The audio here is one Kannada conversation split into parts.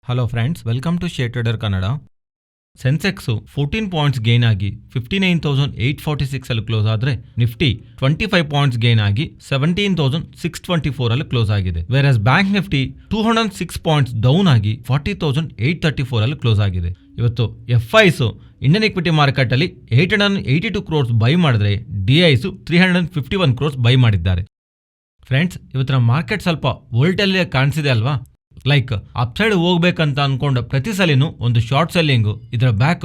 Hello friends, welcome to share trader Kannada. Sensex 14 points gain ಆಗಿ 59,846 ಅಲ್ಲಿ ಕ್ಲೋಸ್ ಆದರೆ ನಿಫ್ಟಿ 25 ಪಾಯಿಂಟ್ಸ್ ಗೇನ್ ಆಗಿ 17,624 ಅಲ್ಲಿ ಕ್ಲೋಸ್ ಆಗಿದೆ. ವೇರಸ್ ಬ್ಯಾಂಕ್ ನಿಫ್ಟಿ 206 ಪಾಯಿಂಟ್ಸ್ ಡೌನ್ ಆಗಿ 40,834 ಅಲ್ಲಿ ಕ್ಲೋಸ್ ಆಗಿದೆ. ಇವತ್ತು ಎಫ್ಐಸ್ ಇಂಡಿಯನ್ ಇಕ್ವಿಟಿ ಮಾರ್ಕೆಟ್ ಅಲ್ಲಿ 882 ಕ್ರೋರ್ಸ್ ಬೈ ಮಾಡಿದ್ರೆ ಡಿಐಸ್ 351 ಕ್ರೋರ್ಸ್ ಬೈ ಮಾಡಿದ್ದಾರೆ. ಫ್ರೆಂಡ್ಸ್, ಇವತ್ತಿನ ಮಾರ್ಕೆಟ್ ಸ್ವಲ್ಪ ವೋಲ್ಟೈಲ್ ಕಾಣಿಸಿದೆ ಅಲ್ವಾ? ಲೈಕ್ ಅಪ್ಸೈಡ್ ಹೋಗ್ಬೇಕಂತ ಅನ್ಕೊಂಡ ಪ್ರತಿ ಸಲಿನೂ ಒಂದು ಶಾರ್ಟ್ ಸೆಲ್ಲಿಂಗು, ಇದರ ಬ್ಯಾಕ್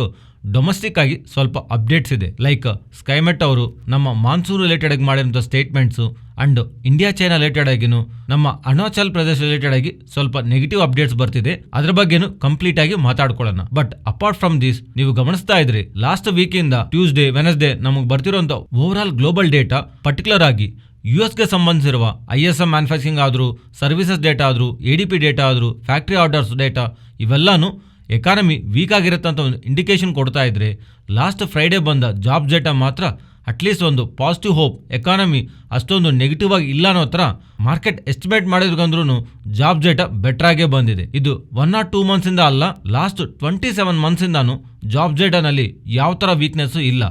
ಡೊಮೆಸ್ಟಿಕ್ ಆಗಿ ಸ್ವಲ್ಪ ಅಪ್ಡೇಟ್ಸ್ ಇದೆ. ಲೈಕ್ ಸ್ಕೈಮೆಟ್ ಅವರು ನಮ್ಮ ಮಾನ್ಸೂನ್ ರಿಲೇಟೆಡ್ ಆಗಿ ಮಾಡಿರುವಂಥ statements and India China related ಆಗಿನೂ ನಮ್ಮ ಅರುಣಾಚಲ್ ಪ್ರದೇಶ ರಿಲೇಟೆಡ್ ಆಗಿ ಸ್ವಲ್ಪ ನೆಗೆಟಿವ್ ಅಪ್ಡೇಟ್ಸ್ ಬರ್ತಿದೆ. ಅದ್ರ ಬಗ್ಗೆನೂ ಕಂಪ್ಲೀಟ್ ಆಗಿ ಮಾತಾಡ್ಕೊಳ್ಳೋಣ. ಬಟ್ ಅಪಾರ್ಟ್ ಫ್ರಮ್ ದಿಸ್, ನೀವು ಗಮನಿಸ್ತಾ ಇದ್ರಿ ಲಾಸ್ಟ್ ವೀಕ್ ಇಂದ ಟ್ಯೂಸ್ಡೇ ವೆನಸ್ಡೇ ನಮಗೆ ಬರ್ತಿರುವಂತ overall global data, particular ಆಗಿ ಯುಎಸ್ಗೆ ಸಂಬಂಧಿಸಿರುವ ISM ಮ್ಯಾನುಫ್ಯಾಕ್ಚರಿಂಗ್ ಆದರೂ, ಸರ್ವಿಸಸ್ ಡೇಟಾ ಆದರೂ, ADP ಡೇಟಾ ಆದರೂ, ಫ್ಯಾಕ್ಟ್ರಿ ಆರ್ಡರ್ಸ್ ಡೇಟಾ, ಇವೆಲ್ಲಾನು ಎಕಾನಮಿ ವೀಕ್ ಆಗಿರುತ್ತೆ ಅಂತ ಒಂದು ಇಂಡಿಕೇಶನ್ ಕೊಡ್ತಾ ಇದ್ರೆ, ಲಾಸ್ಟ್ ಫ್ರೈಡೇ ಬಂದ ಜಾಬ್ಸ್ ಡೇಟಾ ಮಾತ್ರ ಅಟ್ಲೀಸ್ಟ್ ಒಂದು ಪಾಸಿಟಿವ್ ಹೋಪ್, ಎಕಾನಮಿ ಅಷ್ಟೊಂದು ನೆಗೆಟಿವ್ ಆಗಿ ಇಲ್ಲ ಅನ್ನೋ ಥರ ಮಾರ್ಕೆಟ್ ಎಸ್ಟಿಮೇಟ್ ಮಾಡಿದ್ರಂದ್ರೂ ಜಾಬ್ಸ್ ಡೇಟಾ ಬೆಟರ್ ಆಗೇ ಬಂದಿದೆ. ಇದು 1 or 2 ಮಂತ್ಸ್ ಇಂದ ಅಲ್ಲ, ಲಾಸ್ಟ್ 27 ಮಂತ್ಸ್ ಇಂದಾನು ಜಾಬ್ಸ್ ಡೇಟಾನಲ್ಲಿ ಯಾವ ಥರ ವೀಕ್ನೆಸ್ ಇಲ್ಲ.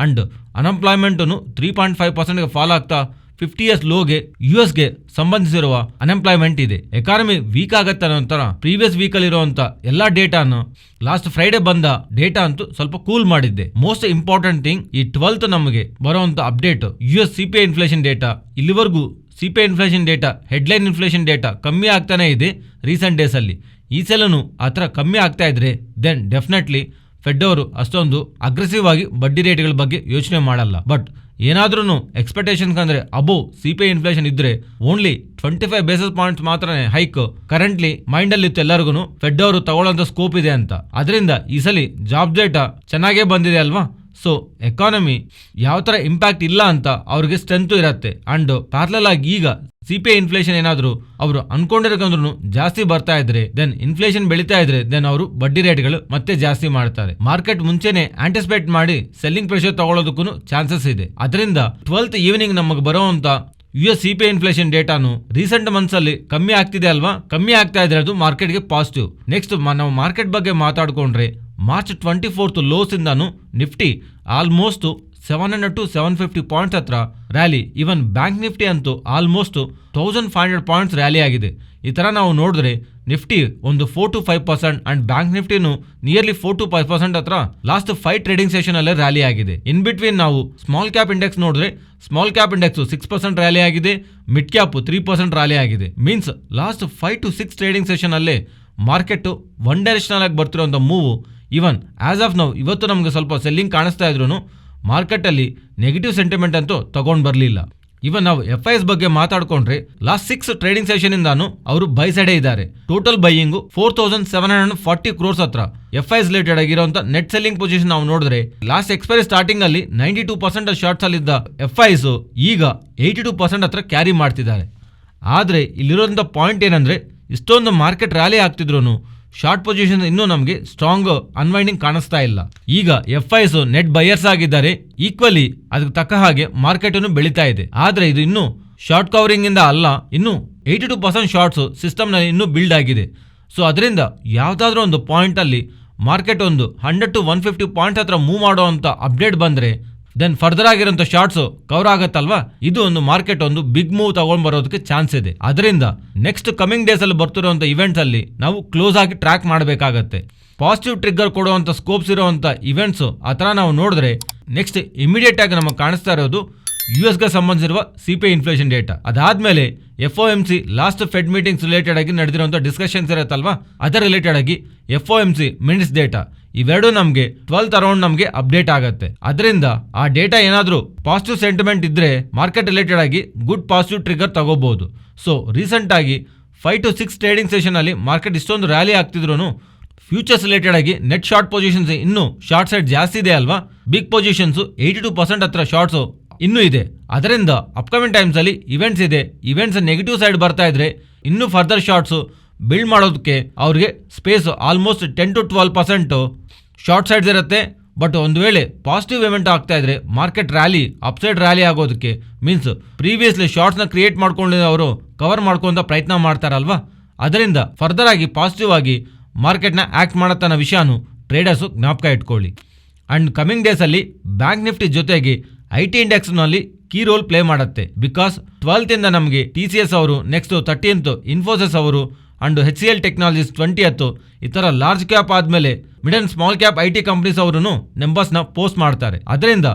ಅಂಡ್ ಅನ್ಎಂಪ್ಲಾಯ್ಮೆಂಟನ್ನು 3.5% ಫಾಲ್ ಆಗ್ತಾ 50 years ಲೋಗೆ ಯುಎಸ್ಗೆ ಸಂಬಂಧಿಸಿರುವ ಅನ್ಎಂಪ್ಲಾಯ್ಮೆಂಟ್ ಇದೆ. ಎಕಾನಮಿ ವೀಕ್ ಆಗತ್ತೆ ನಂತರ ಪ್ರೀವಿಯಸ್ ವೀಕಲ್ಲಿ ಇರುವಂತ ಎಲ್ಲಾ ಡೇಟಾನು ಲಾಸ್ಟ್ ಫ್ರೈಡೇ ಬಂದ ಡೇಟಾ ಅಂತೂ ಸ್ವಲ್ಪ ಕೂಲ್ ಮಾಡಿದ್ದೆ. ಮೋಸ್ಟ್ ಇಂಪಾರ್ಟೆಂಟ್ ಥಿಂಗ್, ಈ 12th ನಮಗೆ ಬರುವಂತ update US CPI inflation data. ಇಲ್ಲಿವರೆಗೂ CPI inflation data, headline inflation data ಕಮ್ಮಿ ಆಗ್ತಾನೆ ಇದೆ ರೀಸೆಂಟ್ ಡೇಸ್ ಅಲ್ಲಿ. ಈ ಸಲನು ಆ ಥರ ಕಮ್ಮಿ ಆಗ್ತಾ ಇದ್ರೆ ದೆನ್ ಡೆಫಿನೆಟ್ಲಿ ಫೆಡ್ ಅವರು ಅಷ್ಟೊಂದು ಅಗ್ರೆಸಿವ್ ಆಗಿ ಬಡ್ಡಿ ರೇಟ್ಗಳ ಬಗ್ಗೆ ಯೋಚನೆ ಮಾಡಲ್ಲ. ಬಟ್ ಏನಾದ್ರೂ ಎಕ್ಸ್ಪೆಕ್ಟೇಷನ್ಸ್ ಅಂದ್ರೆ ಅಬೋವ್ CPI ಇನ್ಫ್ಲೇಷನ್ ಇದ್ರೆ ಓನ್ಲಿ 25 ಬೇಸಿಸ್ ಪಾಯಿಂಟ್ಸ್ ಮಾತ್ರ ಹೈಕ್ ಕರೆಂಟ್ಲಿ ಮೈಂಡ್ ಅಲ್ಲಿ ಇತ್ತು ಎಲ್ಲರಿಗೂ. ಫೆಡ್ ಅವರು ತಗೊಳ್ಳೋಂಥ ಸ್ಕೋಪ್ ಇದೆ ಅಂತ. ಅದರಿಂದ ಈ ಸಲ ಜಾಬ್ ಡೇಟಾ ಚೆನ್ನಾಗೇ ಬಂದಿದೆ ಅಲ್ವಾ? ಸೊ ಎಕಾನಮಿ ಯಾವ ತರ ಇಂಪ್ಯಾಕ್ಟ್ ಇಲ್ಲ ಅಂತ ಅವ್ರಿಗೆ ಸ್ಟ್ರೆಂತ್ ಇರತ್ತೆ. ಅಂಡ್ ಪ್ಯಾರಲಲ್ ಆಗಿ ಈಗ CPI ಇನ್ಫ್ಲೇಷನ್ ಏನಾದ್ರು ಅವರು ಅನ್ಕೊಂಡಿರಕಂದ್ರೂ ಜಾಸ್ತಿ ಬರ್ತಾ ಇದ್ರೆ, ದೆನ್ ಇನ್ಫ್ಲೇಷನ್ ಬೆಳೀತಾ ಇದ್ರೆ ದೆನ್ ಅವರು ಬಡ್ಡಿ ರೇಟ್ಗಳು ಮತ್ತೆ ಜಾಸ್ತಿ ಮಾಡ್ತಾರೆ. ಮಾರ್ಕೆಟ್ ಮುಂಚೆನೆ ಆಂಟಿಸಿಪೇಟ್ ಮಾಡಿ ಸೆಲ್ಲಿಂಗ್ ಪ್ರೆಷರ್ ತಗೊಳ್ಳೋದಕ್ಕೂ ಚಾನ್ಸಸ್ ಇದೆ. ಅದರಿಂದ 12th ಈವ್ನಿಂಗ್ ನಮಗೆ ಬರುವಂತ US CPI ಇನ್ಫ್ಲೇಷನ್ ಡೇಟಾನು ರೀಸೆಂಟ್ ಮಂತ್ಸ್ ಅಲ್ಲಿ ಕಮ್ಮಿ ಆಗ್ತಿದೆ ಅಲ್ವಾ? ಕಮ್ಮಿ ಆಗ್ತಾ ಇದ್ರೆ ಅದು ಮಾರ್ಕೆಟ್ಗೆ ಪಾಸಿಟಿವ್. ನೆಕ್ಸ್ಟ್ ನಾವು ಮಾರ್ಕೆಟ್ ಬಗ್ಗೆ ಮಾತಾಡ್ಕೊಂಡ್ರೆ, ಮಾರ್ಚ್ 24th ಲೋಸ್ ಇಂದಾನು ನಿಫ್ಟಿ ಆಲ್ಮೋಸ್ಟ್ 700 to 750 ಪಾಯಿಂಟ್ಸ್ ಹತ್ರ ರ್ಯಾಲಿ. ಈವನ್ ಬ್ಯಾಂಕ್ ನಿಫ್ಟಿ ಅಂತೂ ಆಲ್ಮೋಸ್ಟ್ 1500 ಪಾಯಿಂಟ್ಸ್ ರ್ಯಾಲಿ ಆಗಿದೆ. ಈ ತರ ನಾವು ನೋಡಿದ್ರೆ ನಿಫ್ಟಿ ಒಂದು 4 to 5% ಅಂಡ್ ಬ್ಯಾಂಕ್ ನಿಫ್ಟಿನೂ ನಿಯರ್ಲಿ 4 to 5% ಹತ್ರ ಲಾಸ್ಟ್ 5 ಟ್ರೇಡಿಂಗ್ ಸೆಷನ್ ಅಲ್ಲೇ ರ್ಯಾಲಿ ಆಗಿದೆ. ಇನ್ ಬಿಟ್ವೀನ್ ನಾವು ಸ್ಮಾಲ್ ಕ್ಯಾಪ್ ಇಂಡೆಕ್ಸ್ ನೋಡಿದ್ರೆ, ಸ್ಮಾಲ್ ಕ್ಯಾಪ್ ಇಂಡೆಕ್ಸ್ 6% ರ್ಯಾಲಿ ಆಗಿದೆ, ಮಿಡ್ ಕ್ಯಾಪ್ 3% ರ್ಯಾಲಿ ಆಗಿದೆ. Means last 5 to 6 trading session ಅಲ್ಲೇ ಮಾರ್ಕೆಟ್ ಒನ್ ಡೈರೆಕ್ಷನಲ್ ಆಗಿ ಬರ್ತಿರೋಂಥ move. Even as of now ಇವತ್ತು ನಮಗೆ ಸ್ವಲ್ಪ ಸೆಲ್ಲಿಂಗ್ ಕಾಣಿಸ್ತಾ ಇದ್ರು ಮಾರ್ಕೆಟ್ ಅಲ್ಲಿ ನೆಗೆಟಿವ್ ಸೆಂಟಿಮೆಂಟ್ ಅಂತೂ ತಗೊಂಡ್ ಬರಲಿಲ್ಲ. ಇವನ್ ನಾವು FIs ಬಗ್ಗೆ ಮಾತಾಡ್ಕೊಂಡ್ರೆ, ಲಾಸ್ಟ್ 6 ಟ್ರೇಡಿಂಗ್ ಸೆಷನ್ ಇಂದಾನು ಅವರು ಬೈ ಸೈಡ್ ಇದ್ದಾರೆ. ಟೋಟಲ್ ಬೈಯಿಂಗ್ 4,740 ಕ್ರೋರ್ಸ್ ಹತ್ರ. FIs ರಿಲೇಟೆಡ್ ಆಗಿರುವಂತ ನೆಟ್ ಸೆಲ್ಲಿಂಗ್ ಪೊಸಿಷನ್ ನಾವು ನೋಡಿದ್ರೆ, ಲಾಸ್ಟ್ ಎಕ್ಸ್ಪೈರಿ ಸ್ಟಾರ್ಟಿಂಗ್ ಅಲ್ಲಿ 92% ಶಾರ್ಟ್ಸ್ ಅಲ್ಲಿ ಇದ್ದ FIs ಈಗ 82% ಹತ್ರ ಕ್ಯಾರಿ ಮಾಡ್ತಿದ್ದಾರೆ. ಆದ್ರೆ ಇಲ್ಲಿರುವಂತ ಪಾಯಿಂಟ್ ಏನಂದ್ರೆ, ಇಷ್ಟೊಂದು ಮಾರ್ಕೆಟ್ ರ್ಯಾಲಿ ಆಗ್ತಿದ್ರು ಶಾರ್ಟ್ ಪೊಸಿಷನ್ ಇನ್ನೂ ನಮಗೆ ಸ್ಟ್ರಾಂಗ್ ಅನ್ವೈಂಡಿಂಗ್ ಕಾಣಿಸ್ತಾ ಇಲ್ಲ. ಈಗ FIs ನೆಟ್ ಬಯರ್ಸ್ ಆಗಿದ್ದಾರೆ. ಈಕ್ವಲಿ ಅದಕ್ಕೆ ತಕ್ಕ ಹಾಗೆ ಮಾರ್ಕೆಟ್ ಅನ್ನು ಬೆಳೀತಾ ಇದೆ. ಆದ್ರೆ ಇದು ಇನ್ನು ಶಾರ್ಟ್ ಕವರಿಂಗ್ ಇಂದ ಅಲ್ಲ, ಇನ್ನು 82% ಶಾರ್ಟ್ಸ್ ಸಿಸ್ಟಮ್ ನಲ್ಲಿ ಇನ್ನೂ ಬಿಲ್ಡ್ ಆಗಿದೆ. ಸೊ ಅದರಿಂದ ಯಾವ್ದಾದ್ರೂ ಒಂದು ಪಾಯಿಂಟ್ ಅಲ್ಲಿ ಮಾರ್ಕೆಟ್ ಒಂದು 100 to 150 ಪಾಯಿಂಟ್ ಹತ್ರ ಮೂವ್ ಮಾಡುವಂತ ಅಪ್ಡೇಟ್ ಬಂದ್ರೆ ದೆನ್ ಫರ್ದರ್ ಆಗಿರೋಂಥ ಶಾರ್ಟ್ಸ್ ಕವರ್ ಆಗತ್ತಲ್ವಾ? ಇದು ಒಂದು ಮಾರ್ಕೆಟ್ ಒಂದು ಬಿಗ್ ಮೂವ್ ತಗೊಂಡ್ ಬರೋದಕ್ಕೆ ಚಾನ್ಸ್ ಇದೆ. ಅದರಿಂದ ನೆಕ್ಸ್ಟ್ ಕಮಿಂಗ್ ಡೇಸ್ ಅಲ್ಲಿ ಬರ್ತಿರುವಂತ ಇವೆಂಟ್ಸ್ ಅಲ್ಲಿ ನಾವು ಕ್ಲೋಸ್ ಆಗಿ ಟ್ರ್ಯಾಕ್ ಮಾಡಬೇಕಾಗತ್ತೆ. ಪಾಸಿಟಿವ್ ಟ್ರಿಗರ್ ಕೊಡುವಂತ ಸ್ಕೋಪ್ಸ್ ಇರುವಂತ ಇವೆಂಟ್ಸ್ ಆ ತರ ನಾವು ನೋಡಿದ್ರೆ, ನೆಕ್ಸ್ಟ್ ಇಮಿಡಿಯೇಟ್ ಆಗಿ ನಮಗೆ ಕಾಣಿಸ್ತಾ ಇರೋದು ಯುಎಸ್ಗೆ ಸಂಬಂಧಿಸಿರುವ CPI ಇನ್ಫ್ಲೇಷನ್ ಡೇಟಾ. ಅದಾದ್ಮೇಲೆ FOMC last Fed meetings related ಆಗಿ ನಡೆದಿರುವಂತಹ ಡಿಸ್ಕಷನ್ಸ್ ಇರುತ್ತಲ್ವಾ, ಅದರ ರಿಲೇಟೆಡ್ ಆಗಿ FOMC ಮಿನಿಟ್ಸ್ ಡೇಟಾ, ಇವೆರಡು ನಮಗೆ 12th ಅರೌಂಡ್ ನಮಗೆ ಅಪ್ಡೇಟ್ ಆಗುತ್ತೆ. ಅದರಿಂದ ಆ ಡೇಟಾ ಏನಾದರೂ ಪಾಸಿಟಿವ್ ಸೆಂಟಿಮೆಂಟ್ ಇದ್ರೆ ಮಾರ್ಕೆಟ್ ರಿಲೇಟೆಡ್ ಆಗಿ ಗುಡ್ ಪಾಸಿಟಿವ್ ಟ್ರಿಗರ್ ತಗೋಬಹುದು. ಸೊ ರೀಸೆಂಟ್ ಆಗಿ 5 to 6 ಟ್ರೇಡಿಂಗ್ ಸೆಷನ್ ಅಲ್ಲಿ ಮಾರ್ಕೆಟ್ ಇಷ್ಟೊಂದು ರ್ಯಾಲಿ ಆಗ್ತಿದ್ರು ಫ್ಯೂಚರ್ಸ್ ರಿಲೇಟೆಡ್ ಆಗಿ ನೆಟ್ ಶಾರ್ಟ್ ಪೊಸಿಷನ್ಸ್ ಇನ್ನು ಶಾರ್ಟ್ ಸೈಡ್ ಜಾಸ್ತಿ ಇದೆ ಅಲ್ವಾ? ಬಿಗ್ ಪೊಸಿಷನ್ಸ್ 82% ಹತ್ರ ಶಾರ್ಟ್ಸ್ ಇನ್ನೂ ಇದೆ. ಅದರಿಂದ ಅಪ್ಕಮಿಂಗ್ ಟೈಮ್ಸ್ ಅಲ್ಲಿ ಇವೆಂಟ್ಸ್ ಇದೆ. ಇವೆಂಟ್ಸ್ ನೆಗೆಟಿವ್ ಸೈಡ್ ಬರ್ತಾ ಇದ್ರೆ ಇನ್ನೂ ಫರ್ದರ್ ಶಾರ್ಟ್ಸ್ ಬಿಲ್ಡ್ ಮಾಡೋದಕ್ಕೆ ಅವ್ರಿಗೆ space almost 10 to 12% short sides ಇರುತ್ತೆ. ಬಟ್ ಒಂದು ವೇಳೆ ಪಾಸಿಟಿವ್ ಇವೆಂಟ್ ಆಗ್ತಾ ಇದ್ರೆ ಮಾರ್ಕೆಟ್ ರ್ಯಾಲಿ ಅಪ್ಸೈಡ್ ರ್ಯಾಲಿ ಆಗೋದಕ್ಕೆ ಮೀನ್ಸ್ ಪ್ರೀವಿಯಸ್ಲಿ ಶಾರ್ಟ್ಸ್ನ ಕ್ರಿಯೇಟ್ ಮಾಡ್ಕೊಂಡಿದ್ದವರು ಕವರ್ ಮಾಡ್ಕೊಂತ ಪ್ರಯತ್ನ ಮಾಡ್ತಾರಲ್ವಾ? ಅದರಿಂದ ಫರ್ದರ್ ಆಗಿ ಪಾಸಿಟಿವ್ ಆಗಿ ಮಾರ್ಕೆಟ್ನ ಆಕ್ಟ್ ಮಾಡತ್ತೆ ಅನ್ನೋ ವಿಷಯನೂ ಟ್ರೇಡರ್ಸು ಜ್ಞಾಪಕ ಇಟ್ಕೊಳ್ಳಿ. ಅಂಡ್ ಕಮಿಂಗ್ ಡೇಸಲ್ಲಿ ಬ್ಯಾಂಕ್ ನಿಫ್ಟಿ ಜೊತೆಗೆ IT ಇಂಡೆಕ್ಸ್ನಲ್ಲಿ ಕೀ ರೋಲ್ ಪ್ಲೇ ಮಾಡುತ್ತೆ. ಬಿಕಾಸ್ 12th ಇಂದ ನಮಗೆ TCS ಅವರು, ನೆಕ್ಸ್ಟ್ 13th ಇನ್ಫೋಸಿಸ್ ಅವರು ಅಂಡ್ HCL ಟೆಕ್ನಾಲಜೀಸ್ 20th ಈ ಥರ ಲಾರ್ಜ್ ಕ್ಯಾಪ್ ಆದಮೇಲೆ mid and small cap IT companies ಅವರು ನಂಬರ್ಸ್ನ ಪೋಸ್ಟ್ ಮಾಡ್ತಾರೆ. ಅದರಿಂದ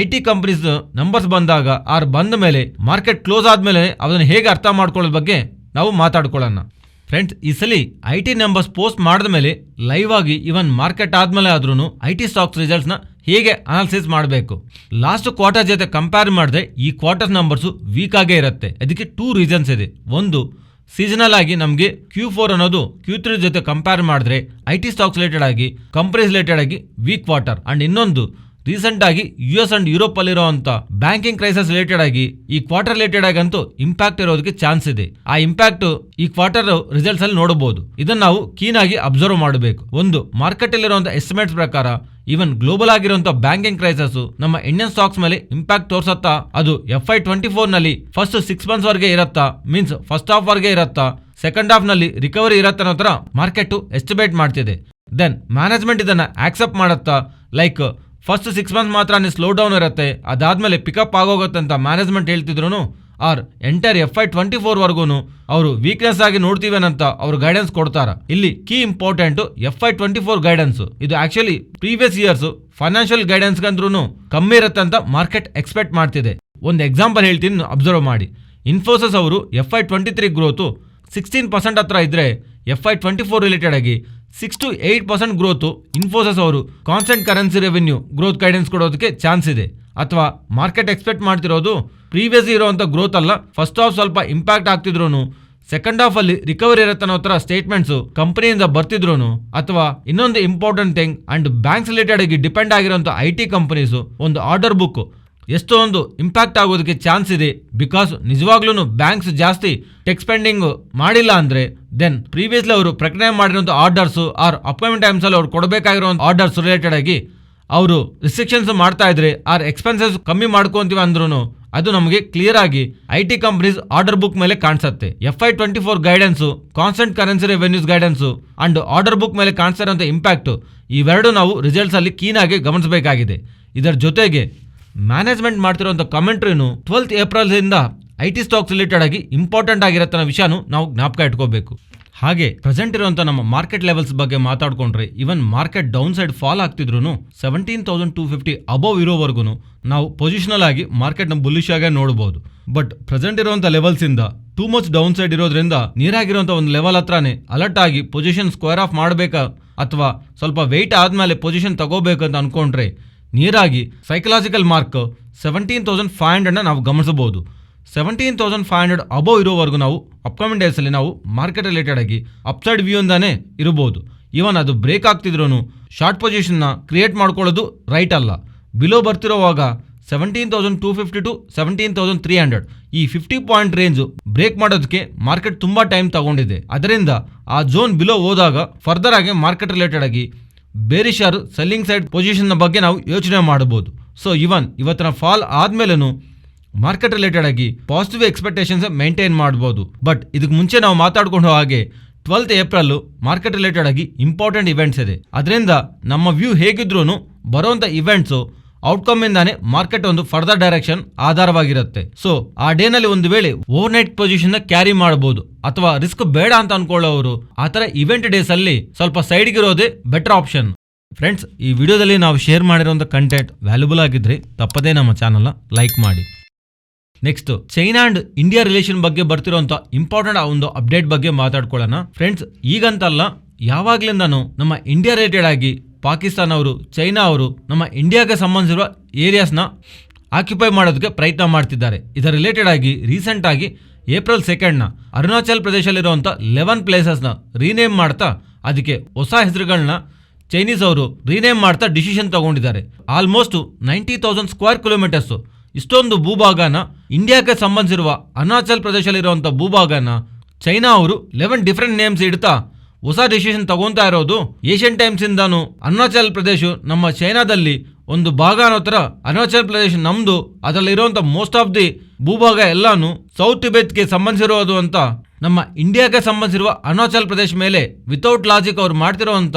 IT ಕಂಪ್ನೀಸ್ ನಂಬರ್ಸ್ ಬಂದಾಗ ಬಂದ ಮೇಲೆ ಮಾರ್ಕೆಟ್ ಕ್ಲೋಸ್ ಆದಮೇಲೆ ಅದನ್ನು ಹೇಗೆ ಅರ್ಥ ಮಾಡ್ಕೊಳ್ಳೋದ್ರ ಬಗ್ಗೆ ನಾವು ಮಾತಾಡ್ಕೊಳ್ಳೋಣ. ಫ್ರೆಂಡ್ಸ್, ಈ ಸಲ IT ನಂಬರ್ಸ್ ಪೋಸ್ಟ್ ಮಾಡಿದ ಮೇಲೆ ಲೈವ್ ಆಗಿ ಇವನ್ ಮಾರ್ಕೆಟ್ ಆದಮೇಲೆ ಆದ್ರೂ IT ಸ್ಟಾಕ್ಸ್ ರಿಸಲ್ಟ್ಸ್ನ ಹೇಗೆ ಅನಾಲಿಸಿಸ್ ಮಾಡಬೇಕು. ಲಾಸ್ಟ್ ಕ್ವಾರ್ಟರ್ ಜೊತೆ ಕಂಪೇರ್ ಮಾಡಿದ್ರೆ ಈ ಕ್ವಾರ್ಟರ್ ನಂಬರ್ಸು ವೀಕ್ ಆಗೇ ಇರುತ್ತೆ. ಅದಕ್ಕೆ 2 ರೀಸನ್ಸ್ ಇದೆ. ಒಂದು, ಸೀಸನಲ್ ಆಗಿ ನಮಗೆ Q4 ಅನ್ನೋದು Q3 ಜೊತೆ ಕಂಪೇರ್ ಮಾಡಿದ್ರೆ IT ಸ್ಟಾಕ್ಸ್ ರಿಲೇಟೆಡ್ ಆಗಿ, ಕಂಪನೀಸ್ ರಿಲೇಟೆಡ್ ಆಗಿ ವೀಕ್ ಕ್ವಾರ್ಟರ್. ಅಂಡ್ ಇನ್ನೊಂದು, ರೀಸೆಂಟ್ ಆಗಿ US ಅಂಡ್ ಯುರೋಪ್ ಅಲ್ಲಿರುವಂತ ಬ್ಯಾಂಕಿಂಗ್ ಕ್ರೈಸಿಸ್ ರಿಲೇಟೆಡ್ ಆಗಿ ಈ ಕ್ವಾರ್ಟರ್ ರಿಲೇಟೆಡ್ ಆಗಂತೂ ಇಂಪ್ಯಾಕ್ಟ್ ಇರೋದಕ್ಕೆ ಚಾನ್ಸ್ ಇದೆ. ಆ ಇಂಪ್ಯಾಕ್ಟ್ ಈ ಕ್ವಾರ್ಟರ್ ರಿಸಲ್ಟ್ಸ್ ಅಲ್ಲಿ ನೋಡಬಹುದು. ಇದನ್ನ ನಾವು ಕೀನ್ ಆಗಿ ಅಬ್ಸರ್ವ್ ಮಾಡಬೇಕು. ಒಂದು, ಮಾರ್ಕೆಟ್ ಅಲ್ಲಿರುವಂತಹ ಎಸ್ಟಿಮೇಟ್ಸ್ ಪ್ರಕಾರ ಈವನ್ ಗ್ಲೋಬಲ್ ಆಗಿರುವಂತಹ ಬ್ಯಾಂಕಿಂಗ್ ಕ್ರೈಸಿಸ್ ನಮ್ಮ ಇಂಡಿಯನ್ ಸ್ಟಾಕ್ಸ್ ಮೇಲೆ ಇಂಪ್ಯಾಕ್ಟ್ ತೋರ್ಸತ್ತಾ, ಅದು FY24 ನಲ್ಲಿ ಫಸ್ಟ್ 6 months ವರೆಗೆ ಇರತ್ತಾ, ಮೀನ್ಸ್ ಫಸ್ಟ್ ಹಾಫ್ ವರೆಗೆ ಇರತ್ತಾ, ಸೆಕೆಂಡ್ ಹಾಫ್ ನಲ್ಲಿ ರಿಕವರಿ ಇರತ್ತ ಅನ್ನೋ ತರ ಮಾರ್ಕೆಟ್ ಎಸ್ಟಿಮೇಟ್ ಮಾಡ್ತಿದೆ. ದೆನ್ ಮ್ಯಾನೇಜ್ಮೆಂಟ್ ಇದನ್ನ ಆಕ್ಸೆಪ್ಟ್ ಮಾಡತ್ತಾ, ಲೈಕ್ ಫಸ್ಟ್ 6 months ಮಾತ್ರ ಸ್ಲೋ ಡೌನ್ ಇರುತ್ತೆ, ಅದಾದ್ಮೇಲೆ ಪಿಕಪ್ ಆಗೋಗುತ್ತೆ ಅಂತ ಮ್ಯಾನೇಜ್ಮೆಂಟ್ ಹೇಳ್ತಿದ್ರು. ಎಂಟೈರ್ FY24 ವರ್ಗು ಅವರು ವೀಕ್ನೆಸ್ ಆಗಿ ನೋಡ್ತೀವೇನಂತ ಅವ್ರು ಗೈಡೆನ್ಸ್ ಕೊಡ್ತಾರ. ಇಲ್ಲಿ ಕೀ ಇಂಪಾರ್ಟೆಂಟ್ FY24 ಗೈಡೆನ್ಸ್. ಇದು actually previous years financial guidance ಅಂದ್ರೂ ಕಮ್ಮಿ ಇರುತ್ತೆ ಅಂತ ಮಾರ್ಕೆಟ್ ಎಕ್ಸ್ಪೆಕ್ಟ್ ಮಾಡ್ತಿದೆ. ಒಂದು ಎಕ್ಸಾಂಪಲ್ ಹೇಳ್ತೀನಿ, ಅಬ್ಸರ್ವ್ ಮಾಡಿ. ಇನ್ಫೋಸಿಸ್ ಅವರು FY23 ಗ್ರೋತು 16% ಹತ್ರ ಇದ್ರೆ FY24 ರಿಲೇಟೆಡ್ ಆಗಿ 6 to 8% ಗ್ರೋತ್ ಇನ್ಫೋಸಿಸ್ ಅವರು constant currency revenue growth guidance ಕೊಡೋದಕ್ಕೆ ಚಾನ್ಸ್ ಇದೆ. ಅಥವಾ ಮಾರ್ಕೆಟ್ ಎಕ್ಸ್ಪೆಕ್ಟ್ ಮಾಡ್ತಿರೋದು ಪ್ರೀವಿಯಸ್ ಇರೋಂಥ ಗ್ರೋತ್ ಅಲ್ಲ, ಫಸ್ಟ್ ಹಾಫ್ ಸ್ವಲ್ಪ ಇಂಪ್ಯಾಕ್ಟ್ ಆಗ್ತಿದ್ರು ಸೆಕೆಂಡ್ ಹಾಫ್ ಅಲ್ಲಿ ರಿಕವರಿ ಇರುತ್ತೆ ಅನ್ನೋ ತರ ಸ್ಟೇಟ್ಮೆಂಟ್ಸ್ ಕಂಪನಿಯಿಂದ ಬರ್ತಿದ್ರು. ಅಥವಾ ಇನ್ನೊಂದು important thing, and banks related ಆಗಿ ಡಿಪೆಂಡ್ ಆಗಿರುವಂಥ IT ಕಂಪನೀಸ್ ಒಂದು ಆರ್ಡರ್ ಬುಕ್ ಎಷ್ಟೊಂದು ಇಂಪ್ಯಾಕ್ಟ್ ಆಗೋದಕ್ಕೆ ಚಾನ್ಸ್ ಇದೆ. ಬಿಕಾಸ್ ನಿಜವಾಗ್ಲೂ ಬ್ಯಾಂಕ್ಸ್ ಜಾಸ್ತಿ ಟೆಕ್ ಸ್ಪೆಂಡಿಂಗ್ ಮಾಡಿಲ್ಲ ಅಂದ್ರೆ ದೆನ್ ಪ್ರೀವಿಯಸ್ಲಿ ಅವರು ಪ್ರಕಟಣೆ ಮಾಡಿರುವಂಥ ಆರ್ಡರ್ಸ್ ಅಪ್ಕಮಿಂಗ್ ಟೈಮ್ಸ್ ಅಲ್ಲಿ ಅವ್ರು ಕೊಡಬೇಕಾಗಿರೋ ಆರ್ಡರ್ಸ್ ರಿಲೇಟೆಡ್ ಆಗಿ ಅವರು ರಿಸ್ಟ್ರಿಕ್ಷನ್ಸ್ ಮಾಡ್ತಾ ಇದ್ರೆ ಎಕ್ಸ್ಪೆನ್ಸಸ್ ಕಮ್ಮಿ ಮಾಡ್ಕೊಂತೀವಿ ಅಂದ್ರೂ ಅದು ನಮಗೆ ಕ್ಲಿಯರ್ ಆಗಿ IT ಕಂಪನೀಸ್ ಆರ್ಡರ್ ಬುಕ್ ಮೇಲೆ ಕಾಣಿಸುತ್ತೆ. FY24 guidance, constant currency revenues guidance and order book ಮೇಲೆ ಕಾಣಿಸ್ತಾ ಇರುವಂಥ ಇಂಪ್ಯಾಕ್ಟ್ ಇವೆರಡು ನಾವು ರಿಸಲ್ಟ್ಸ್ ಅಲ್ಲಿ ಕೀನ್ ಆಗಿ ಗಮನಿಸಬೇಕಾಗಿದೆ. ಇದರ ಜೊತೆಗೆ ಮ್ಯಾನೇಜ್ಮೆಂಟ್ ಮಾಡ್ತಿರುವಂಥ ಕಮೆಂಟ್ರಿನು 12th April ಇಂದ IT ಸ್ಟಾಕ್ಸ್ ರಿಲೇಟೆಡ್ ಆಗಿ ಇಂಪಾರ್ಟೆಂಟ್ ಆಗಿರತ್ತೆ ಅನ್ನೋ ವಿಷಯನೂ ನಾವು ಜ್ಞಾಪಕ ಇಟ್ಕೋಬೇಕು. ಹಾಗೆ ಪ್ರೆಸೆಂಟ್ ಇರುವಂಥ ನಮ್ಮ ಮಾರ್ಕೆಟ್ ಲೆವೆಲ್ಸ್ ಬಗ್ಗೆ ಮಾತಾಡ್ಕೊಂಡ್ರೆ even market downside fall ಆಗ್ತಿದ್ರು 17,250 ಅಬವ್ ಇರೋವರೆಗೂ ನಾವು ಪೊಸಿಷನಲ್ ಆಗಿ ಮಾರ್ಕೆಟ್ನ ಬುಲ್ಲಿಶ್ ಆಗಿ ನೋಡಬಹುದು. ಬಟ್ ಪ್ರೆಸೆಂಟ್ ಇರುವಂಥ ಲೆವೆಲ್ಸ್ ಇಂದ ಟೂ ಮಚ್ ಡೌನ್ ಸೈಡ್ ಇರೋದ್ರಿಂದ ನೀರಾಗಿರುವಂಥ ಒಂದು ಲೆವೆಲ್ ಹತ್ರನೇ ಅಲರ್ಟ್ ಆಗಿ ಪೊಸಿಷನ್ ಸ್ಕ್ವೇರ್ ಆಫ್ ಮಾಡಬೇಕಾ ಅಥವಾ ಸ್ವಲ್ಪ ವೆಯ್ಟ್ ಆದ್ಮೇಲೆ ಪೊಸಿಷನ್ ತಗೋಬೇಕಂತ ಅನ್ಕೊಂಡ್ರೆ ನೀರಾಗಿ ಸೈಕಲಾಜಿಕಲ್ ಮಾರ್ಕ್ 17,500 ನಾವು ಗಮನಿಸಬಹುದು. 17,500 ಅಬವ್ ಇರೋವರೆಗೂ ನಾವು ಅಪ್ಕಮಿಂಗ್ ಡೇಸಲ್ಲಿ ನಾವು ಮಾರ್ಕೆಟ್ ರಿಲೇಟೆಡ್ ಆಗಿ ಅಪ್ಸೈಡ್ ವ್ಯೂ ಇಂದಾನೆ ಇರಬಹುದು. ಇವನ್ ಅದು ಬ್ರೇಕ್ ಆಗ್ತಿದ್ರು ಶಾರ್ಟ್ ಪೊಸಿಷನ್ನ ಕ್ರಿಯೇಟ್ ಮಾಡ್ಕೊಳ್ಳೋದು ರೈಟ್ ಅಲ್ಲ. ಬಿಲೋ ಬರ್ತಿರೋವಾಗ 17,250 to 17,300 ಈ 50 ಪಾಯಿಂಟ್ ರೇಂಜ್ ಬ್ರೇಕ್ ಮಾಡೋದಕ್ಕೆ ಮಾರ್ಕೆಟ್ ತುಂಬಾ ಟೈಮ್ ತಗೊಂಡಿದೆ. ಅದರಿಂದ ಆ ಝೋನ್ ಬಿಲೋ ಹೋದಾಗ ಫರ್ದರ್ ಆಗಿ ಮಾರ್ಕೆಟ್ ರಿಲೇಟೆಡ್ ಆಗಿ bearish are selling side position ಬಗ್ಗೆ ನಾವು ಯೋಚನೆ ಮಾಡಬಹುದು. ಸೊ ಇವತ್ತಿನ ಫಾಲ್ ಆದ್ಮೇಲೂ ಮಾರ್ಕೆಟ್ ರಿಲೇಟೆಡ್ ಆಗಿ ಪಾಸಿಟಿವ್ ಎಕ್ಸ್ಪೆಕ್ಟೇಷನ್ಸ್ ಮೇಂಟೈನ್ ಮಾಡಬಹುದು. ಬಟ್ ಇದಕ್ಕೆ ಮುಂಚೆ ನಾವು ಮಾತಾಡ್ಕೊಂಡು ಹಾಗೆ 12th April ಮಾರ್ಕೆಟ್ ರಿಲೇಟೆಡ್ ಆಗಿ ಇಂಪಾರ್ಟೆಂಟ್ ಇವೆಂಟ್ಸ್ ಇದೆ. ಅದರಿಂದ ನಮ್ಮ ವ್ಯೂ ಹೇಗಿದ್ರು ಬರುವಂಥ ಇವೆಂಟ್ಸು ಔಟ್ಕಮ್ ಇಂದಾನೆ ಮಾರ್ಕೆಟ್ ಒಂದು ಫರ್ದರ್ ಡೈರೆಕ್ಷನ್ ಆಧಾರವಾಗಿರುತ್ತೆ. ಸೊ ಆ ಡೇನಲ್ಲಿ ಒಂದು ವೇಳೆ ಓವರ್ ನೈಟ್ ಪೊಸಿಷನ್ ಕ್ಯಾರಿ ಮಾಡಬಹುದು ಅಥವಾ ರಿಸ್ಕ್ ಬೇಡ ಅಂತ ಅನ್ಕೊಳ್ಳೋರು ಆ ಥರ ಇವೆಂಟ್ ಡೇಸ್ ಅಲ್ಲಿ ಸ್ವಲ್ಪ ಸೈಡ್ಗಿರೋದೇ ಬೆಟರ್ ಆಪ್ಷನ್. ಫ್ರೆಂಡ್ಸ್, ಈ ವಿಡಿಯೋದಲ್ಲಿ ನಾವು ಶೇರ್ ಮಾಡಿರೋಂಥ ಕಂಟೆಂಟ್ ವ್ಯಾಲ್ಯೂಬಲ್ ಆಗಿದ್ರೆ ತಪ್ಪದೇ ನಮ್ಮ ಚಾನಲ್ನ ಲೈಕ್ ಮಾಡಿ. Next, China and India relation ಬಗ್ಗೆ ಬರ್ತಿರೋಂಥ ಇಂಪಾರ್ಟೆಂಟ್ ಒಂದು ಅಪ್ಡೇಟ್ ಬಗ್ಗೆ ಮಾತಾಡ್ಕೊಳ್ಳೋಣ. ಫ್ರೆಂಡ್ಸ್, ಈಗಂತಲ್ಲ ಯಾವಾಗ್ಲಿಂದನೂ ನಮ್ಮ ಇಂಡಿಯಾ ರಿಲೇಟೆಡ್ ಆಗಿ ಪಾಕಿಸ್ತಾನ ಅವರು, ಚೈನಾ ಅವರು ನಮ್ಮ ಇಂಡಿಯಾಗೆ ಸಂಬಂಧಿಸಿರುವ ಏರಿಯಾಸ್ನ ಆಕ್ಯುಪೈ ಮಾಡೋದಕ್ಕೆ ಪ್ರಯತ್ನ ಮಾಡ್ತಿದ್ದಾರೆ. ಇದರ ರಿಲೇಟೆಡ್ ಆಗಿ ರೀಸೆಂಟ್ ಆಗಿ April 2 ಅರುಣಾಚಲ್ ಪ್ರದೇಶದಲ್ಲಿರುವಂಥ 11 ಪ್ಲೇಸಸ್ನ ರೀನೇಮ್ ಮಾಡ್ತಾ ಅದಕ್ಕೆ ಹೊಸ ಹೆಸರುಗಳನ್ನ ಚೈನೀಸ್ ಅವರು ರೀನೇಮ್ ಮಾಡ್ತಾ ಡಿಸಿಷನ್ ತಗೊಂಡಿದ್ದಾರೆ. ಆಲ್ಮೋಸ್ಟ್ 90,000 ಸ್ಕ್ವೇರ್ ಕಿಲೋಮೀಟರ್ಸ್ ಇಷ್ಟೊಂದು ಭೂಭಾಗನ ಇಂಡಿಯಾಕ್ಕೆ ಸಂಬಂಧಿಸಿರುವ ಅರುಣಾಚಲ್ ಪ್ರದೇಶದಲ್ಲಿರುವಂಥ ಭೂಭಾಗನ ಚೈನಾ ಅವರು 11 ಡಿಫ್ರೆಂಟ್ ನೇಮ್ಸ್ ಇಡ್ತಾ ಹೊಸ ಡಿಸಿಷನ್ ತಗೊಂತಾ ಇರೋದು. ಏಷ್ಯನ್ ಟೈಮ್ಸ್ ಇಂದಾನು ಅರುಣಾಚಲ್ ಪ್ರದೇಶ ನಮ್ಮ ಚೈನಾದಲ್ಲಿ ಒಂದು ಭಾಗ ಅನ್ನೋ ತರ ಅರುಣಾಚಲ್ ಪ್ರದೇಶ ನಮ್ದು, ಅದರಲ್ಲಿರುವಂಥ ಮೋಸ್ಟ್ ಆಫ್ ದಿ ಭೂಭಾಗ ಎಲ್ಲಾನು ಸೌತ್ ಟಿಬೆಟ್ಗೆ ಸಂಬಂಧಿಸಿರೋದು ಅಂತ ನಮ್ಮ ಇಂಡಿಯಾಗೆ ಸಂಬಂಧಿಸಿರುವ ಅರುಣಾಚಲ್ ಪ್ರದೇಶ್ ಮೇಲೆ ವಿತೌಟ್ ಲಾಜಿಕ್ ಅವರು ಮಾಡ್ತಿರೋಂಥ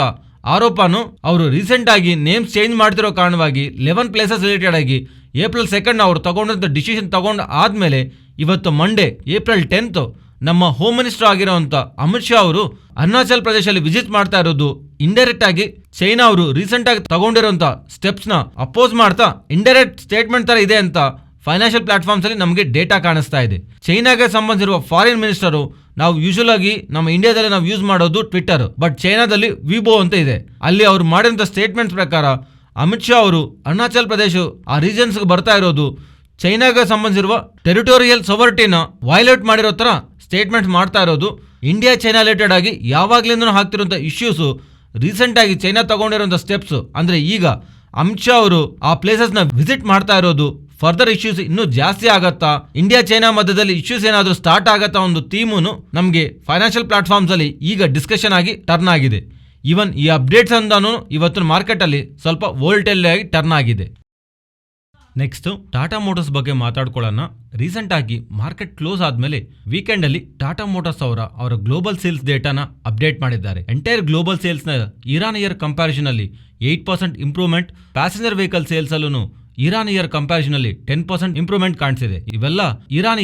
ಆರೋಪನು ಅವರು ರೀಸೆಂಟ್ ಆಗಿ ನೇಮ್ಸ್ ಚೇಂಜ್ ಮಾಡ್ತಿರೋ ಕಾರಣವಾಗಿ 11 ಪ್ಲೇಸಸ್ ರಿಲೇಟೆಡ್ ಆಗಿ ಏಪ್ರಿಲ್ 2 ಅವರು ತಗೊಂಡಂಥ ಡಿಸಿಷನ್ ತಗೊಂಡು ಆದಮೇಲೆ ಇವತ್ತು ಮಂಡೇ ಏಪ್ರಿಲ್ 10 ನಮ್ಮ ಹೋಮ್ ಮಿನಿಸ್ಟರ್ ಆಗಿರೋಂಥ ಅಮಿತ್ ಶಾ ಅವರು ಅರುಣಾಚಲ್ ಪ್ರದೇಶಲ್ಲಿ ವಿಸಿಟ್ ಮಾಡ್ತಾ ಇರೋದು ಇಂಡೈರೆಕ್ಟ್ ಆಗಿ ಚೈನಾ ಅವರು ರೀಸೆಂಟ್ ಆಗಿ ತಗೊಂಡಿರೋಂಥ ಸ್ಟೆಪ್ಸ್ ನ ಅಪೋಸ್ ಮಾಡ್ತಾ ಇಂಡೈರೆಕ್ಟ್ ಸ್ಟೇಟ್ಮೆಂಟ್ ತರ ಇದೆ ಅಂತ ಫೈನಾನ್ಷಿಯಲ್ ಪ್ಲಾಟ್ಫಾರ್ಮ್ಸ್ ಅಲ್ಲಿ ನಮಗೆ ಡೇಟಾ ಕಾಣಿಸ್ತಾ ಇದೆ. ಚೈನಾಗೆ ಸಂಬಂಧಿಸಿರುವ ಫಾರಿನ್ ಮಿನಿಸ್ಟರು ನಾವು ಯೂಶುವಲ್ ಆಗಿ ನಮ್ಮ ಇಂಡಿಯಾದಲ್ಲಿ ನಾವು ಯೂಸ್ ಮಾಡೋದು ಟ್ವಿಟರ್, ಬಟ್ ಚೈನಾದಲ್ಲಿ ವಿಬೋ ಅಂತ ಇದೆ. ಅಲ್ಲಿ ಅವ್ರು ಮಾಡಿದಂಥ ಸ್ಟೇಟ್ಮೆಂಟ್ಸ್ ಪ್ರಕಾರ ಅಮಿತ್ ಶಾ ಅವರು ಅರುಣಾಚಲ್ ಪ್ರದೇಶ ಆ ರೀಜನ್ಸ್ಗೆ ಬರ್ತಾ ಇರೋದು ಚೈನಾಗೆ ಸಂಬಂಧಿಸಿರುವ ಟೆರಿಟೋರಿಯಲ್ ಸೊವರ್ಟಿನ ವೈಲೇಟ್ ಮಾಡಿರೋ ತರ ಸ್ಟೇಟ್ಮೆಂಟ್ ಮಾಡ್ತಾ ಇರೋದು. ಇಂಡಿಯಾ ಚೈನಾ ರಿಲೇಟೆಡ್ ಆಗಿ ಯಾವಾಗ್ಲಿಂದನೂ ಆಗ್ತಿರುವಂಥ ಇಶ್ಯೂಸು ರೀಸೆಂಟ್ ಆಗಿ ಚೈನಾ ತಗೊಂಡಿರುವಂಥ ಸ್ಟೆಪ್ಸ್ ಅಂದ್ರೆ ಈಗ ಅಮಿತ್ ಶಾ ಅವರು ಆ ಪ್ಲೇಸಸ್ ನ ವಿಸಿಟ್ ಮಾಡ್ತಾ ಇರೋದು ಫರ್ದರ್ ಇಶ್ಯೂಸ್ ಇನ್ನೂ ಜಾಸ್ತಿ ಆಗತ್ತಾ, ಇಂಡಿಯಾ ಚೈನಾ ಮಧ್ಯದಲ್ಲಿ ಇಶ್ಯೂಸ್ ಏನಾದರೂ ಸ್ಟಾರ್ಟ್ ಆಗತ್ತಾ ಒಂದು ಥೀಮುನು ನಮಗೆ ಫೈನಾನ್ಷಿಯಲ್ ಪ್ಲಾಟ್ಫಾರ್ಮ್ಸ್ ಅಲ್ಲಿ ಈಗ ಡಿಸ್ಕಷನ್ ಆಗಿ ಟರ್ನ್ ಆಗಿದೆ. ಈವನ್ ಈ ಅಪ್ಡೇಟ್ಸ್ ಅಂತಾನು ಇವತ್ತಿನ ಮಾರ್ಕೆಟ್ ಅಲ್ಲಿ ಸ್ವಲ್ಪ ವೋಲ್ಟೈಲ್ ಆಗಿ ಟರ್ನ್ ಆಗಿದೆ. ನೆಕ್ಸ್ಟ್ ಟಾಟಾ ಮೋಟರ್ಸ್ ಬಗ್ಗೆ ಮಾತಾಡ್ಕೊಳ್ಳೋಣ. ರೀಸೆಂಟ್ ಆಗಿ ಮಾರ್ಕೆಟ್ ಕ್ಲೋಸ್ ಆದ್ಮೇಲೆ ವೀಕೆಂಡ್ ಅಲ್ಲಿ ಟಾಟಾ ಮೋಟರ್ಸ್ ಅವರ ಗ್ಲೋಬಲ್ ಸೇಲ್ಸ್ ಡೇಟಾನ ಅಪ್ಡೇಟ್ ಮಾಡಿದ್ದಾರೆ. ಎಂಟೈರ್ ಗ್ಲೋಬಲ್ ಸೇಲ್ಸ್ ನ ಇಯರ್ ಕಂಪ್ಯಾರಿಸನ್ ಅಲ್ಲಿ 8% ಇಂಪ್ರೂವ್ಮೆಂಟ್, ಪ್ಯಾಸೆಂಜರ್ ವೆಹಿಕಲ್ ಸೇಲ್ಸ್ ಅಲ್ಲೂ ಇಯರ್ ಕಂಪ್ಯಾರಿಸನ್ ಅಲ್ಲಿ 10% ಇಂಪ್ರೂವ್ಮೆಂಟ್ ಕಾಣಿಸಿದೆ. ಇವೆಲ್ಲ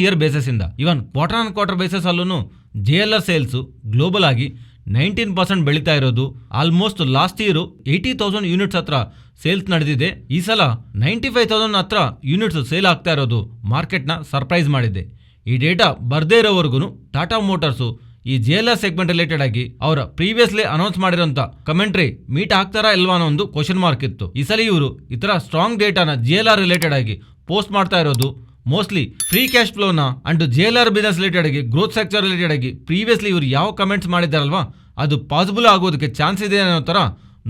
ಇಯರ್ ಬೇಸಿಸ್ ಇಂದ. ಇವನ್ ಕ್ವಾರ್ಟರ್ ಬೇಸಿಸ್ ಅಲ್ಲೂ JLR ಸೇಲ್ಸ್ ಗ್ಲೋಬಲ್ ಆಗಿ 19% ಬೆಳೀತಾ ಇರೋದು. ಆಲ್ಮೋಸ್ಟ್ ಲಾಸ್ಟ್ ಇಯರ್ 80,000 ಯೂನಿಟ್ಸ್ ಹತ್ರ ಸೇಲ್ಸ್ ನಡೆದಿದೆ. ಈ ಸಲ 95,000 ಹತ್ರ ಯೂನಿಟ್ಸ್ ಸೇಲ್ ಆಗ್ತಾ ಇರೋದು ಮಾರ್ಕೆಟ್ನ ಸರ್ಪ್ರೈಸ್ ಮಾಡಿದೆ. ಈ ಡೇಟಾ ಬರ್ದೇ ಇರೋವರೆಗೂ ಟಾಟಾ ಮೋಟಾರ್ಸ್ ಈ JLR ಸೆಗ್ಮೆಂಟ್ ರಿಲೇಟೆಡ್ ಆಗಿ ಅವರ ಪ್ರೀವಿಯಸ್ಲಿ ಅನೌನ್ಸ್ ಮಾಡಿರೋಂಥ ಕಮೆಂಟ್ರಿ ಮೀಟ್ ಆಗ್ತಾರಾ ಇಲ್ವಾ ಅನ್ನೋ ಒಂದು ಕ್ವಶನ್ ಮಾರ್ಕ್ ಇತ್ತು. ಈ ಸಲ ಇವರು ಈ ತರ ಸ್ಟ್ರಾಂಗ್ ಡೇಟಾನ JLR ರಿಲೇಟೆಡ್ ಆಗಿ ಪೋಸ್ಟ್ ಮಾಡ್ತಾ ಇರೋದು ಮೋಸ್ಟ್ಲಿ ಫ್ರೀ ಕ್ಯಾಶ್ ಫ್ಲೋನ ಅಂಡ್ JLR ಬಿಸ್ನೆಸ್ ರಿಲೇಟೆಡ್ ಆಗಿ ಗ್ರೋತ್ ಸೆಕ್ಟರ್ ರಿಲೇಟೆಡ್ ಆಗಿ ಪ್ರೀವಿಯಸ್ಲಿ ಇವರು ಯಾವ ಕಮೆಂಟ್ಸ್ ಮಾಡಿದಾರಲ್ವಾ ಅದು ಪಾಸಿಬಲ್ ಆಗೋದಕ್ಕೆ ಚಾನ್ಸ್ ಇದೆ ಅನ್ನೋ ತರ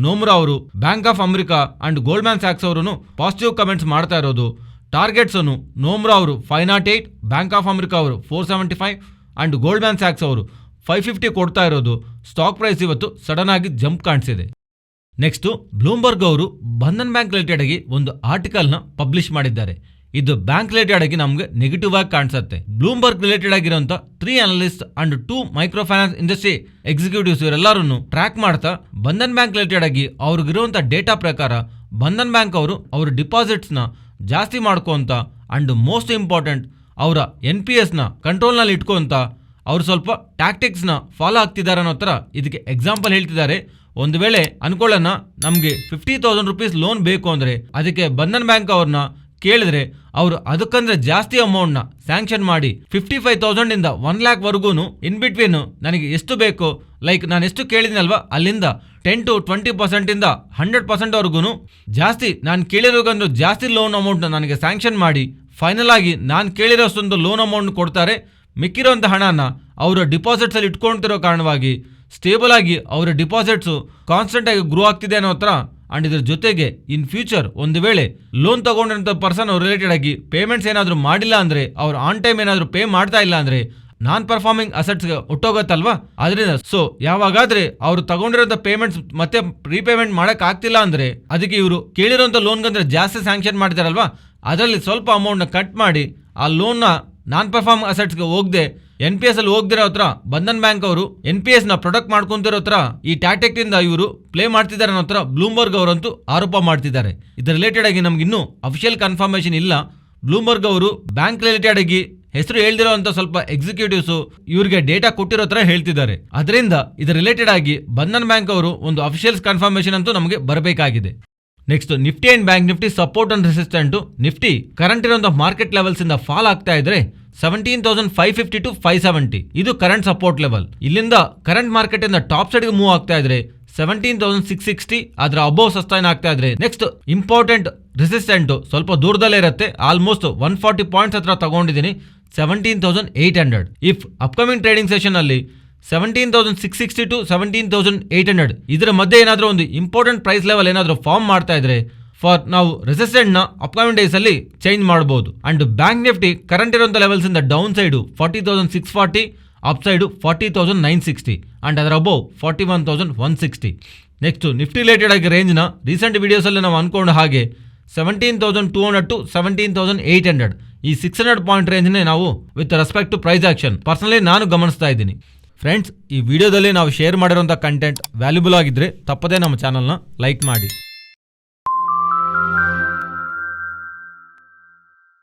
ನೋಮ್ರಾ ಅವರು, Bank of America and Goldman ಸ್ಯಾಕ್ಸ್ ಅವರು ಪಾಸಿಟಿವ್ ಕಮೆಂಟ್ಸ್ ಮಾಡ್ತಾ ಇರೋದು. ಟಾರ್ಗೆಟ್ಸ್ ಅನ್ನು ನೋಮ್ರಾ ಅವರು 508, ಬ್ಯಾಂಕ್ ಆಫ್ ಅಮೆರಿಕಾ ಅವರು 475 ಅಂಡ್ ಗೋಲ್ಡ್ಮ್ಯಾನ್ ಸ್ಯಾಕ್ಸ್ ಅವರು 550 ಕೊಡ್ತಾ ಇರೋದು. ಸ್ಟಾಕ್ ಪ್ರೈಸ್ ಇವತ್ತು ಸಡನ್ ಆಗಿ ಜಂಪ್ ಕಾಣಿಸಿದೆ. ನೆಕ್ಸ್ಟ್ ಬ್ಲೂಮ್ಬರ್ಗ್ ಅವರು ಬಂಧನ್ ಬ್ಯಾಂಕ್ ರಿಲೇಟೆಡ್ ಆಗಿ ಒಂದು ಆರ್ಟಿಕಲ್ ನ ಪಬ್ಲಿಷ್ ಮಾಡಿದ್ದಾರೆ. ಇದು ಬ್ಯಾಂಕ್ ರಿಲೇಟೆಡ್ ಆಗಿ ನಮ್ಗೆ ನೆಗೆಟಿವ್ ಆಗಿ ಕಾಣಿಸುತ್ತೆ. ಬ್ಲೂಮ್ಬರ್ಗ್ ರಿಲೇಟೆಡ್ ಆಗಿರುವಂತ 3 analyst and 2 micro finance industry executives ಇವರೆಲ್ಲರನ್ನು ಟ್ರ್ಯಾಕ್ ಮಾಡ್ತಾ ಬಂಧನ್ ಬ್ಯಾಂಕ್ ರಿಲೇಟೆಡ್ ಆಗಿ ಅವ್ರಿಗಿರುವಂತ ಡೇಟಾ ಪ್ರಕಾರ ಬಂಧನ್ ಬ್ಯಾಂಕ್ ಅವರು ಅವ್ರ ಡಿಪಾಸಿಟ್ಸ್ ನ ಜಾಸ್ತಿ ಮಾಡ್ಕೊಂತ ಅಂಡ್ ಮೋಸ್ಟ್ ಇಂಪಾರ್ಟೆಂಟ್ ಅವರ NPS ನ ಕಂಟ್ರೋಲ್ ನಲ್ಲಿ ಇಟ್ಕೊಂತ ಅವ್ರು ಸ್ವಲ್ಪ ಟ್ಯಾಕ್ಟಿಕ್ಸ್ ನ ಫಾಲೋ ಆಗ್ತಿದ್ದಾರೆ ಅನ್ನೋ ತರ ಇದಕ್ಕೆ ಎಕ್ಸಾಂಪಲ್ ಹೇಳ್ತಿದ್ದಾರೆ. ಒಂದು ವೇಳೆ ಅನ್ಕೊಳ್ಳೋಣ ನಮ್ಗೆ 50,000 ರೂಪೀಸ್ ಲೋನ್ ಬೇಕು ಅಂದ್ರೆ ಅದಕ್ಕೆ ಬಂಧನ್ ಬ್ಯಾಂಕ್ ಅವ್ರನ್ನ ಕೇಳಿದ್ರೆ ಅವರು ಅದಕ್ಕಂದ್ರೆ ಜಾಸ್ತಿ ಅಮೌಂಟ್ ನ ಸ್ಯಾಂಕ್ಷನ್ ಮಾಡಿ 55,000 ಇಂದ 1 lakh ವರ್ಗೂನು ಇನ್ ಬಿಟ್ವೀನ್ ನನಗೆ ಎಷ್ಟು ಬೇಕು, ಲೈಕ್ ನಾನು ಎಷ್ಟು ಕೇಳಿದ್ನಲ್ವಾ ಅಲ್ಲಿಂದ 10 to 20% ಇಂದ 100% ವರ್ಗೂನು ಜಾಸ್ತಿ ನಾನು ಕೇಳಿರೋಗಂದ್ರೆ ಜಾಸ್ತಿ ಲೋನ್ ಅಮೌಂಟ್ ನನಗೆ ಸ್ಯಾಂಕ್ಷನ್ ಮಾಡಿ ಫೈನಲ್ ಆಗಿ ನಾನು ಕೇಳಿರೋಷ್ಟೊಂದು ಲೋನ್ ಅಮೌಂಟ್ ಕೊಡ್ತಾರೆ. ಮಿಕ್ಕಿರೋಂಥ ಹಣನ ಅವರ ಡಿಪಾಸಿಟ್ಸ್ ಅಲ್ಲಿ ಇಟ್ಕೊಳ್ತಿರೋ ಕಾರಣವಾಗಿ ಸ್ಟೇಬಲ್ ಆಗಿ ಅವರ ಡಿಪಾಸಿಟ್ಸ್ ಕಾನ್ಸ್ಟೆಂಟ್ ಆಗಿ ಗ್ರೋ ಆಗ್ತಿದೆ ಅನ್ನೋ ತರ. ಅಂಡ್ ಇದ್ರ ಜೊತೆಗೆ ಇನ್ ಫ್ಯೂಚರ್ ಒಂದು ವೇಳೆ ಲೋನ್ ತಗೊಂಡಿರೋಂಥ ಪರ್ಸನ್ ರಿಲೇಟೆಡ್ ಆಗಿ ಪೇಮೆಂಟ್ಸ್ ಏನಾದರೂ ಮಾಡಿಲ್ಲ ಅಂದ್ರೆ, ಅವ್ರು ಆನ್ ಟೈಮ್ ಏನಾದರೂ ಪೇ ಮಾಡ್ತಾ ಇಲ್ಲ ಅಂದ್ರೆ ನಾನ್ ಪರ್ಫಾರ್ಮಿಂಗ್ ಅಸೆಟ್ಸ್ಗೆ ಒಟ್ಟೋಗತ್ತಲ್ವಾ. ಅದರಿಂದ ಯಾವಾಗಾದ್ರೆ ಅವರು ತಗೊಂಡಿರೋಂಥ ಪೇಮೆಂಟ್ಸ್ ಮತ್ತೆ ರೀಪೇಮೆಂಟ್ ಮಾಡಕ್ ಆಗ್ತಿಲ್ಲ ಅಂದ್ರೆ ಅದಕ್ಕೆ ಇವರು ಕೇಳಿರೋಂಥ ಲೋನ್ಗಂದ್ರೆ ಜಾಸ್ತಿ ಸ್ಯಾಂಕ್ಷನ್ ಮಾಡ್ತಾರಲ್ವಾ, ಅದರಲ್ಲಿ ಸ್ವಲ್ಪ ಅಮೌಂಟ್ನ ಕಟ್ ಮಾಡಿ ಆ ಲೋನ್ನ ನಾನ್ ಪರ್ಫಾರ್ಮ್ ಅಸೆಟ್ಸ್ಗೆ ಹೋಗದೆ NPS ಅಲ್ಲಿ ಹೋಗ್ದಿರೋ ಹತ್ರ ಬಂಧನ್ ಬ್ಯಾಂಕ್ ಅವರು NPS ನ ಪ್ರೊಡಕ್ಟ್ ಮಾಡ್ಕೊಂತಿರೋ ಹತ್ರ ಈ ಟ್ಯಾಕ್ಟಿಕ್ ಇಂದ ಇವರು ಪ್ಲೇ ಮಾಡ್ತಿದ್ದಾರೆ ಅನ್ನೋ ಹತ್ರ ಬ್ಲೂಮ್ಬರ್ಗ್ ಅವರಂತೂ ಆರೋಪ ಮಾಡ್ತಿದ್ದಾರೆ. ಇದರ ರಿಲೇಟೆಡ್ ಆಗಿ ನಮ್ಗೆ ಇನ್ನೂ ಅಫಿಷಿಯಲ್ ಕನ್ಫರ್ಮೇಶನ್ ಇಲ್ಲ. ಬ್ಲೂಮ್ಬರ್ಗ್ ಅವರು ಬ್ಯಾಂಕ್ ರಿಲೇಟೆಡ್ ಆಗಿ ಹೆಸರು ಹೇಳ್ದಿರೋ ಅಂತ ಸ್ವಲ್ಪ ಎಕ್ಸಿಕ್ಯೂಟಿವ್ಸ್ ಇವ್ರಿಗೆ ಡೇಟಾ ಕೊಟ್ಟಿರೋ ತರ ಹೇಳ್ತಿದ್ದಾರೆ. ಅದರಿಂದ ಇದರ ರಿಲೇಟೆಡ್ ಆಗಿ ಬಂಧನ್ ಬ್ಯಾಂಕ್ ಅವರು ಒಂದು ಅಫಿಷಿಯಲ್ ಕನ್ಫರ್ಮೇಶನ್ ಅಂತೂ ನಮಗೆ ಬರಬೇಕಾಗಿದೆ. Next Nifty and bank Nifty support and resistant. Nifty current ಇರೋ ಮಾರ್ಕೆಟ್ ಲೆವೆಲ್ಸ್ ಇಂದ ಫಾಲ್ ಆಗ್ತಾ ಇದ್ರೆ 17,550 to 570 ಇದು ಕರೆಂಟ್ ಸಪೋರ್ಟ್ ಲೆವೆಲ್. ಇಲ್ಲಿಂದ ಕರೆಂಟ್ ಮಾರ್ಕೆಟ್ ಇಂದ ಟಾಪ್ ಸೈಡ್ ಗೆ ಮೂವ್ ಆಗ್ತಾ ಇದ್ರೆ 17,660 ಅದರ ಅಬೋವ್ ಸಸ್ಟೈನ್ ಆಗ್ತಾ ಇದ್ರೆ ನೆಕ್ಸ್ಟ್ ಇಂಪಾರ್ಟೆಂಟ್ ರೆಸಿಸ್ಟೆಂಟ್ ಸ್ವಲ್ಪ ದೂರದಲ್ಲೇ ಇರುತ್ತೆ. ಆಲ್ಮೋಸ್ಟ್ 140 ಪಾಯಿಂಟ್ಸ್ ಹತ್ರ ತಗೊಂಡಿದ್ದೀನಿ 17,800. ಇಫ್ ಅಪ್ಕಮಿಂಗ್ ಟ್ರೇಡಿಂಗ್ ಸೆಷನ್ ಅಲ್ಲಿ 17,660 to 17,800 ಇದರ ಮಧ್ಯೆ ಏನಾದರೂ ಒಂದು ಇಂಪಾರ್ಟೆಂಟ್ ಪ್ರೈಸ್ ಲೆವೆಲ್ ಏನಾದರೂ ಫಾರ್ಮ್ ಮಾಡ್ತಾ ಇದ್ರೆ ಫಾರ್ ನಾವು ರೆಸಿಸ್ಟೆಂಟ್ ನ ಅಪ್ಕಮಿಂಗ್ ಡೇಸ್ ಅಲ್ಲಿ ಚೇಂಜ್ ಮಾಡಬಹುದು. ಅಂಡ್ ಬ್ಯಾಂಕ್ ನಿಫ್ಟಿ ಕರೆಂಟ್ ಇರುವಂತ ಲೆವೆಲ್ಸ್ ಇಂದ down side 40,640, up side 40,960 and ಅದರ ಅಬೋವ್ 41,160. ನೆಕ್ಸ್ಟ್ ನಿಫ್ಟಿ ರಿಲೇಟೆಡ್ ಆಗಿ ರೇಂಜ್ ನ ರೀಸೆಂಟ್ ವಿಡಿಯೋಸ್ ಅಲ್ಲಿ ನಾವು ಅನ್ಕೊಂಡ ಹಾಗೆ 17,200 to 17,800 ಈ 600 ಪಾಯಿಂಟ್ ರೇಂಜ್ನೇ ನಾವು with respect to price action personally ನಾನು ಗಮನಿಸ್ತಾ ಇದ್ದೀನಿ. ಫ್ರೆಂಡ್ಸ್, ಈ ವಿಡಿಯೋದಲ್ಲಿ ನಾವು ಶೇರ್ ಮಾಡಿರುವಂಥ ಕಂಟೆಂಟ್ ವ್ಯಾಲ್ಯೂಬಲ್ ಆಗಿದ್ರೆ ತಪ್ಪದೇ ನಮ್ಮ ಚಾನಲ್ನ ಲೈಕ್ ಮಾಡಿ.